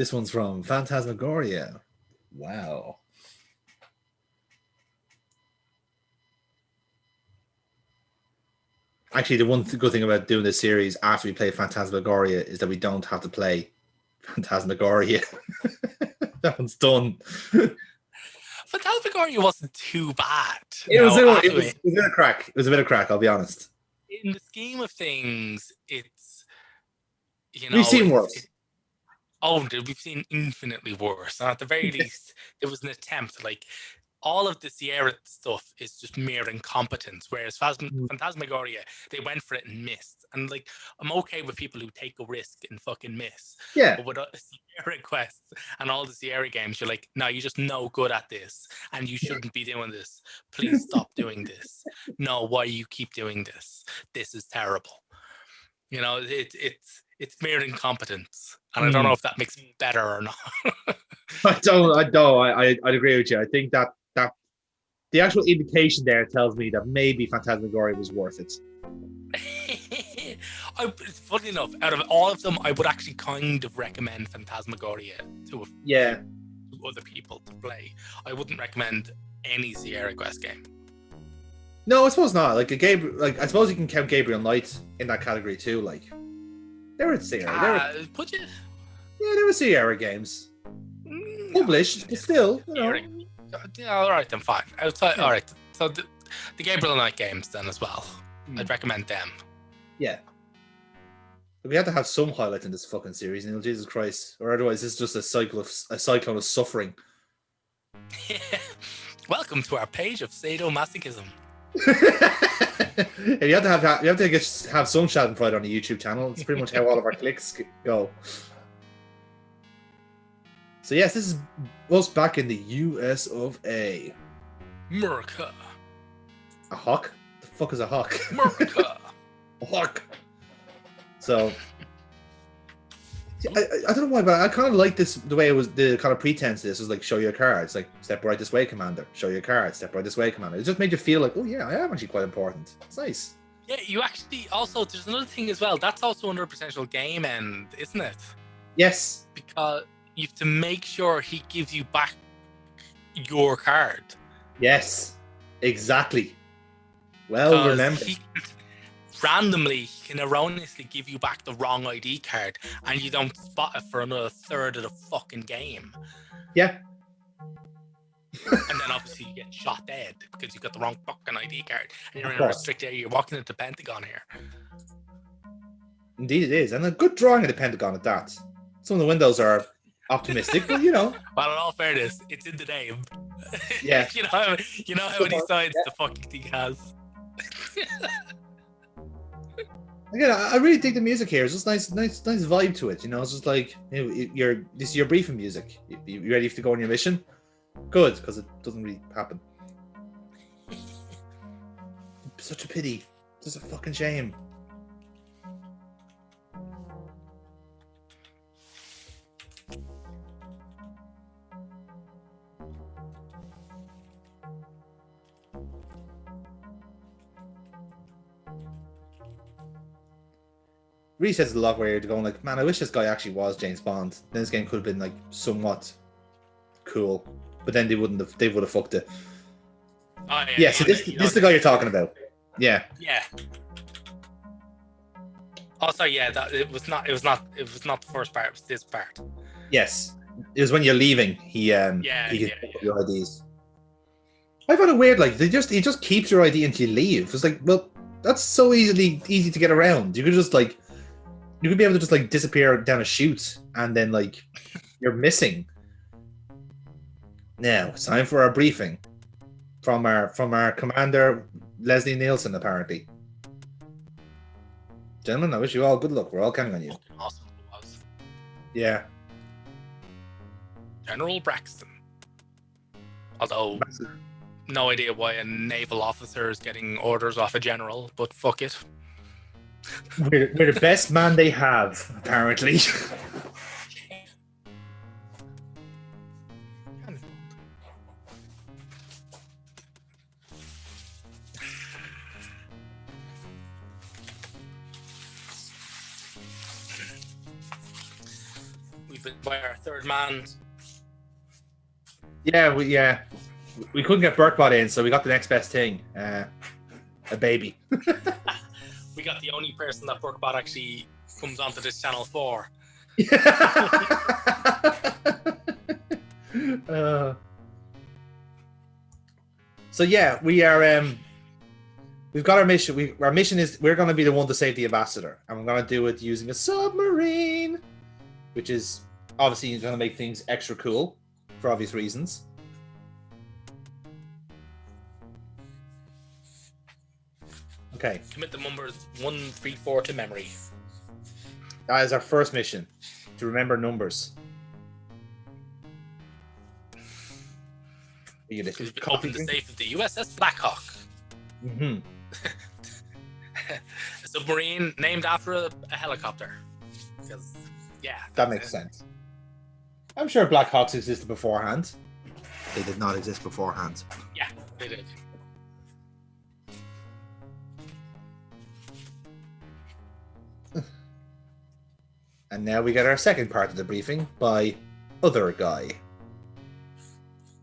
This one's from Phantasmagoria. Wow. Actually, the one good thing about doing this series after we play Phantasmagoria is that we don't have to play Phantasmagoria. That one's done. Phantasmagoria wasn't too bad. It was a bit of crack. It was a bit of crack, I'll be honest. In the scheme of things, it's, we've seen worse. We've seen infinitely worse. And at the very least, there was an attempt. Like, all of the Sierra stuff is just mere incompetence, whereas Phantasmagoria, they went for it and missed. And like, I'm okay with people who take a risk and fucking miss. Yeah. But with SierraQuest and all the Sierra games, you're like, no, you're just no good at this, and you shouldn't be doing this. Please stop doing this. No, why you keep doing this? This is terrible. It's mere incompetence, and I don't know if that makes it better or not. I don't. I'd agree with you. I think that the actual indication there tells me that maybe Phantasmagoria was worth it. Funny enough, out of all of them, I would actually kind of recommend Phantasmagoria to other people to play. I wouldn't recommend any SierraQuest game. No, I suppose not. Like I suppose you can count Gabriel Knight in that category too. Like, they were Sierra. Put you? Yeah, they were Sierra games. Published, but still, Yeah, all right, then fine. Outside, all right. So the Gabriel Knight games then as well. I'd recommend them. Yeah. But we have to have some highlights in this fucking series, Neil. Jesus Christ, or otherwise it's just a cyclone of suffering. Welcome to our page of sadomasochism. You have to have some Schadenfreude on the YouTube channel. It's pretty much how all of our clicks go. So yes, this is us back in the US of A. America. A hawk? The fuck is a hawk? America. A hawk. So I don't know why, but I kind of like this, the way it was, the kind of pretense of this was like, show your cards, like, step right this way, Commander. Show your cards, step right this way, Commander. It just made you feel like, oh yeah, I am actually quite important. It's nice. Yeah, you actually, also, there's another thing as well. That's also under a potential game end, isn't it? Yes. Because you have to make sure he gives you back your card. Yes, exactly. Well remembered. Randomly, he can erroneously give you back the wrong ID card, and you don't spot it for another third of the fucking game. Yeah. And then obviously you get shot dead because you got the wrong fucking ID card, and you're in a restricted area. You're walking into the Pentagon here. Indeed, it is, and a good drawing of the Pentagon at that. Some of the windows are optimistic, but you know. Well, in all fairness, it's in the name. Yeah. you know how many sides the fucking thing has. Again, I really dig the music here. It's just nice vibe to it. You know, it's just like, this is your briefing music. You ready to go on your mission? Good, because it doesn't really happen. Such a pity. Just a fucking shame. Really says a lot where you're going like, man, I wish this guy actually was James Bond. Then this game could have been like somewhat cool, but then they would have fucked it. Oh, yeah. So this is the guy you're talking about. Yeah. Yeah. Also, yeah, it was not the first part. It was this part. Yes, it was when you're leaving. He can put your IDs. I found it weird. Like he just keeps your ID until you leave. It's like, well, that's so easy to get around. You could just like. You could be able to just like disappear down a chute and then like you're missing. Now it's time for our briefing from our commander Leslie Nielsen, apparently. Gentlemen, I wish you all good luck. We're all counting on you. Awesome it was. Yeah. General Braxton. Although no idea why a naval officer is getting orders off a general, but fuck it. We're the best man they have, apparently. We've by our third man. Yeah, we couldn't get Burkbot in, so we got the next best thing, a baby. We got the only person that Burkbot actually comes onto this channel for. So yeah, we are. We've got our mission. Our mission is we're going to be the one to save the ambassador, and we're going to do it using a submarine, which is obviously going to make things extra cool for obvious reasons. Okay. Commit the numbers 134 to memory. That is our first mission, to remember numbers. Open the safe of the USS Blackhawk. Mm-hmm. A submarine named after a helicopter. Because, yeah. That makes sense. I'm sure Blackhawks existed beforehand. They did not exist beforehand. Yeah, they did. And now we get our second part of the briefing by Other Guy.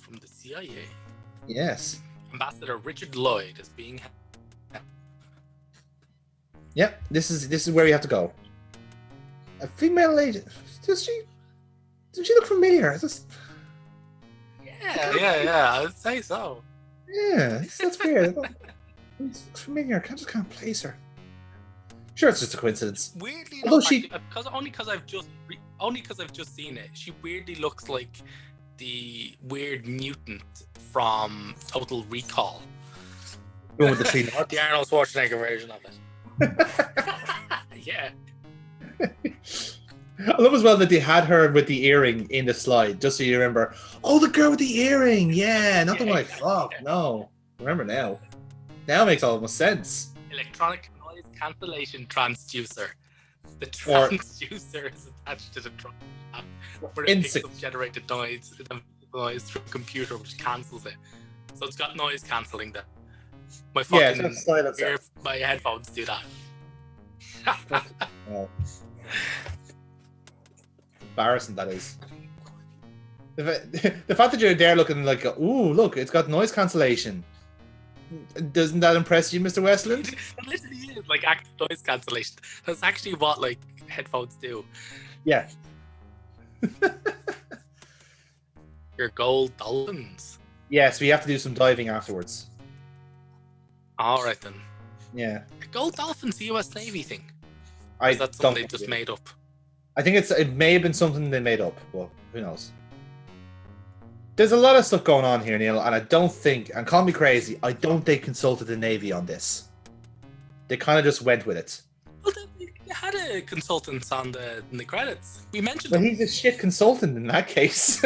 From the CIA. Yes. Ambassador Richard Lloyd is being... Yep, this is where we have to go. A female agent. Does she look familiar? Yeah, I would say so. Yeah, that's weird. She looks familiar. I just can't place her. Sure, it's just a coincidence. Weirdly, only because I've just seen it. She weirdly looks like the weird mutant from Total Recall. Going with the tree nuts. The Arnold Schwarzenegger version of it. Yeah. I love as well that they had her with the earring in the slide, just so you remember. Oh, the girl with the earring. Yeah, not the one I thought. No, remember now. Now it makes almost sense. Electronic noise cancellation transducer. The transducer is attached to the drum where it picks up generated noise through a computer, which cancels it. So it's got noise cancelling there. My fucking my headphones do that. Embarrassing that is. The fact that you're there looking like, ooh, look, it's got noise cancellation. Doesn't that impress you, Mr. Westland? It literally is like active noise cancellation. That's actually what like headphones do. Yeah. Your gold dolphins. Yes, we have to do some diving afterwards. All right then. Yeah. Gold dolphins, the U.S. Navy thing. That's something they just made up. I think it may have been something they made up, but who knows? There's a lot of stuff going on here, Neil, and I don't think, and call me crazy, I don't think consulted the Navy on this. They kind of just went with it. Well, they had a consultant on in the credits. We mentioned him. He's a shit consultant in that case.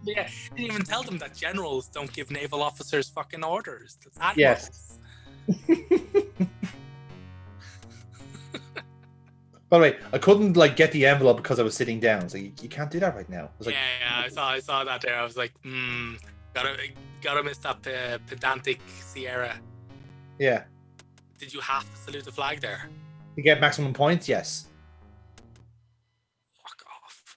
Yeah, didn't even tell them that generals don't give naval officers fucking orders. That's admirals. Yes. By the way, I couldn't get the envelope because I was sitting down. So you can't do that right now. I was I saw that there. I was like, gotta miss that pedantic Sierra. Yeah. Did you have to salute the flag there? To get maximum points, yes. Fuck off.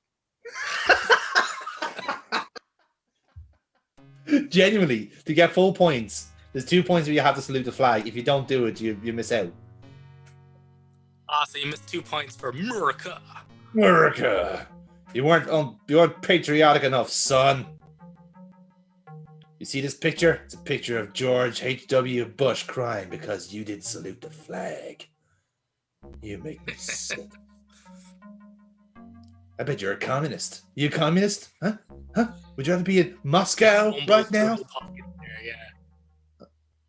Genuinely, to get full points, there's 2 points where you have to salute the flag. If you don't do it, you miss out. So you missed 2 points for America. America. You weren't patriotic enough, son. You see this picture? It's a picture of George H.W. Bush crying because you didn't salute the flag. You make me sick. I bet you're a communist. You a communist? Huh? Would you rather be in Moscow right now? Yeah.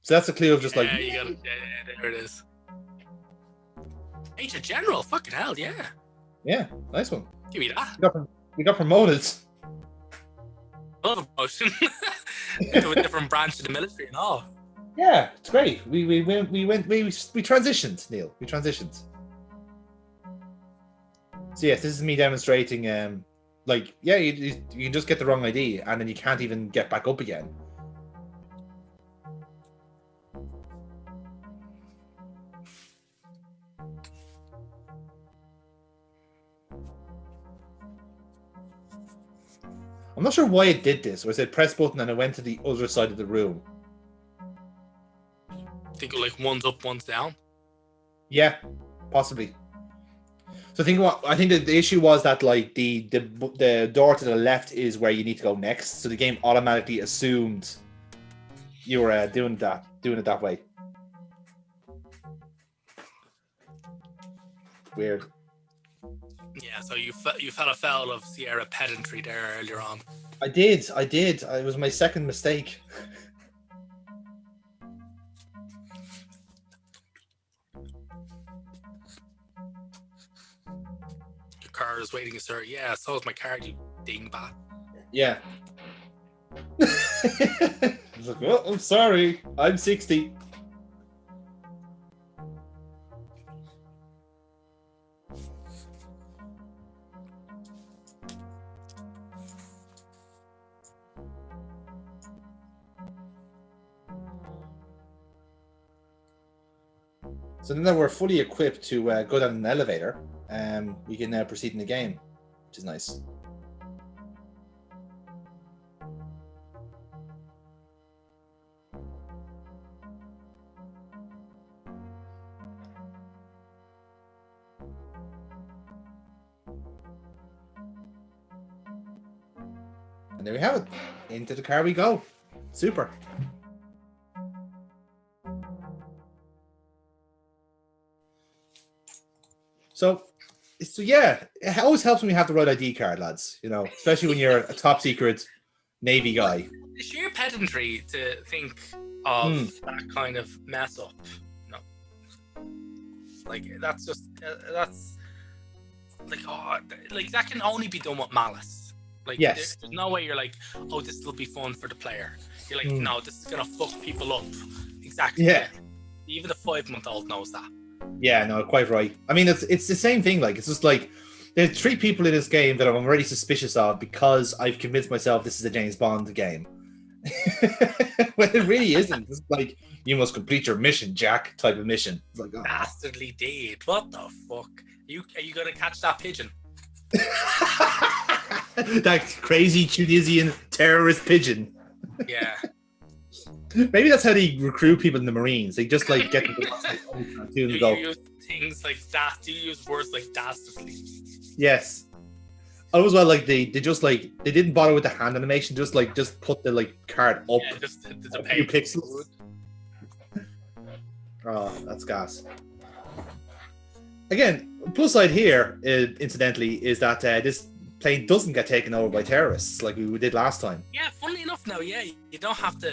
So that's a clue of just you got it. Yeah, there it is. Major General, fucking hell, yeah. Yeah, nice one. Give me that. We got promoted. Love a promotion to a different branch of the military and all. Yeah, it's great. We transitioned, Neil. We transitioned. So yes, this is me demonstrating. You can just get the wrong ID and then you can't even get back up again. I'm not sure why it did this. Or it said press button and it went to the other side of the room. I think like one's up, one's down. Yeah, possibly. So I think that the issue was that like the door to the left is where you need to go next. So the game automatically assumed you were doing it that way. Weird. Yeah, so you fell afoul of Sierra pedantry there earlier on. I did. It was my second mistake. Your car is waiting, sir. Yeah, so is my car, you dingbat. Yeah. I was like, well, I'm sorry. I'm 60. So now that we're fully equipped to go down an elevator, we can now proceed in the game, which is nice. And there we have it. Into the car we go. Super. So yeah, it always helps when you have the right ID card, lads. You know, especially when you're a top secret Navy guy. The sheer pedantry to think of that kind of mess up. No, like that's just that's like like that can only be done with malice. Like yes, there's no way you're like, oh, this will be fun for the player. You're like, no, this is gonna fuck people up. Exactly. Yeah. Even the 5-month-old knows that. Yeah, no, quite right. I mean, it's the same thing. Like, it's just like there's 3 people in this game that I'm already suspicious of because I've convinced myself this is a James Bond game. When it really isn't. It's like, you must complete your mission, Jack, type of mission. It's like, oh. Dastardly deed. What the fuck? Are you gonna catch that pigeon? That crazy Tunisian terrorist pigeon. Yeah. Maybe that's how they recruit people in the Marines. They just like get them to do you use things like that? Do you use words like dastardly? Yes. Oh, as well, like they just like they didn't bother with the hand animation. Just put the like card up. Yeah, just the a few pixels. Oh, that's gas. Again, plus side here, incidentally, is that this plane doesn't get taken over by terrorists like we did last time. Yeah, funnily enough, now, yeah, you don't have to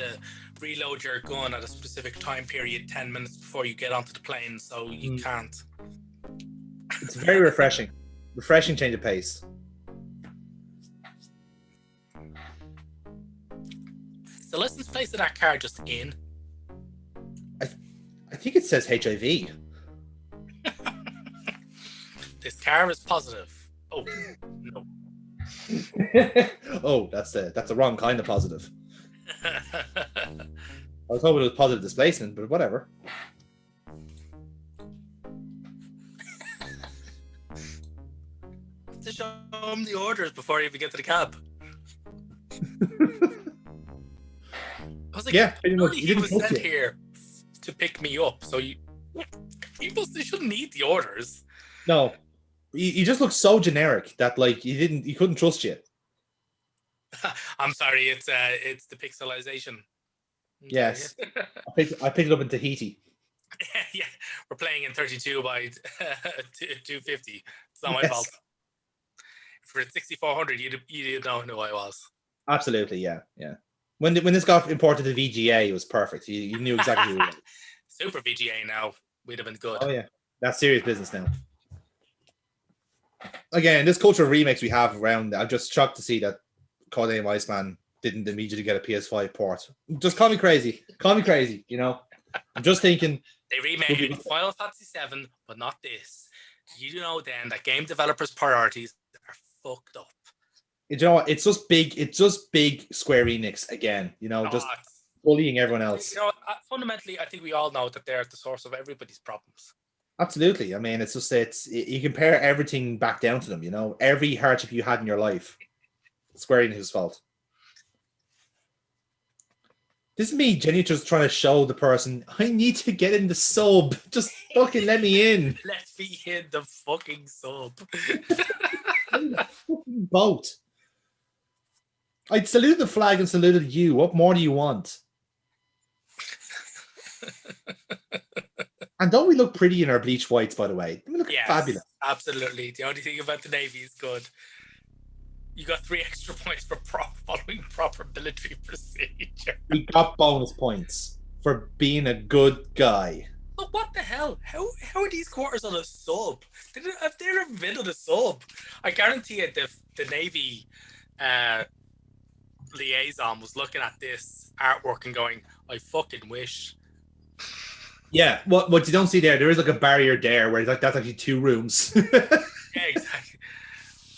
reload your gun at a specific time period 10 minutes before you get onto the plane, so you can't. It's very refreshing. Refreshing change of pace. Is the license plate of that car just in? I think it says HIV. This car is positive. Oh, no. Oh, that's the wrong kind of positive. I was hoping it was positive displacement, but whatever. To show him the orders before you even get to the cab. I was like, yeah, he was sent here to pick me up, so you shouldn't need the orders. No, you just look so generic that like he couldn't trust you. I'm sorry, it's the pixelization. Yes, I picked it up in Tahiti. Yeah, we're playing in 32 by 250. It's not my fault. If we're at 6400, you don't know who I was. Absolutely, yeah. When this got imported to VGA, it was perfect. You knew exactly who it was. Super VGA now, we'd have been good. Oh yeah, that's serious business now. Again, this culture of remakes we have around, I'm just shocked to see that Codename Iceman didn't immediately get a PS5 port. Just call me crazy. You know? I'm just thinking... They remade Final Fantasy VII, but not this. You know then that game developers' priorities are fucked up. You know what? It's just big Square Enix again. You know, just bullying everyone else. You know, fundamentally, I think we all know that they're the source of everybody's problems. Absolutely. I mean, you compare everything back down to them. You know, every hardship you had in your life, Square Enix's fault. This is me, Jenny, just trying to show the person, I need to get in the sub. Just fucking let me in. Let me in the fucking sub. Boat. I saluted the flag and saluted you. What more do you want? And don't we look pretty in our bleach whites, by the way? We look fabulous. Absolutely. The only thing about the Navy is good. You got 3 extra points for following proper military procedure. We got bonus points for being a good guy. But what the hell? How are these quarters on a sub? Have they ever been on a sub? I guarantee you the Navy liaison was looking at this artwork and going, I fucking wish. Yeah, what you don't see there is like a barrier there where like that's actually 2 rooms. Yeah, exactly.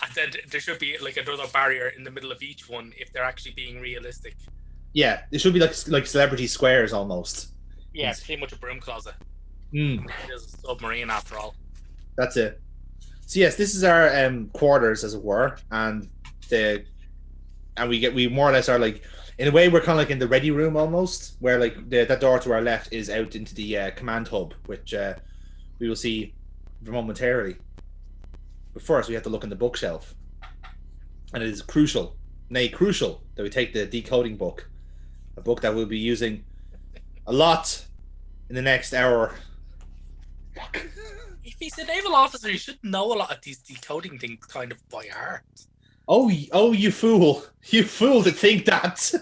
And then there should be like another barrier in the middle of each one if they're actually being realistic. Yeah, it should be like celebrity squares almost. Yeah, it's pretty much a broom closet. It is a submarine after all. That's it. So yes, this is our quarters, as it were, and we more or less are like, in a way, we're kind of like in the ready room almost, where like that door to our left is out into the command hub, which we will see momentarily. But first, we have to look in the bookshelf, and it is crucial, that we take the decoding book, a book that we'll be using a lot in the next hour. Fuck. If he's a naval officer, he should know a lot of these decoding things kind of by heart. Oh, you fool! You fool to think that.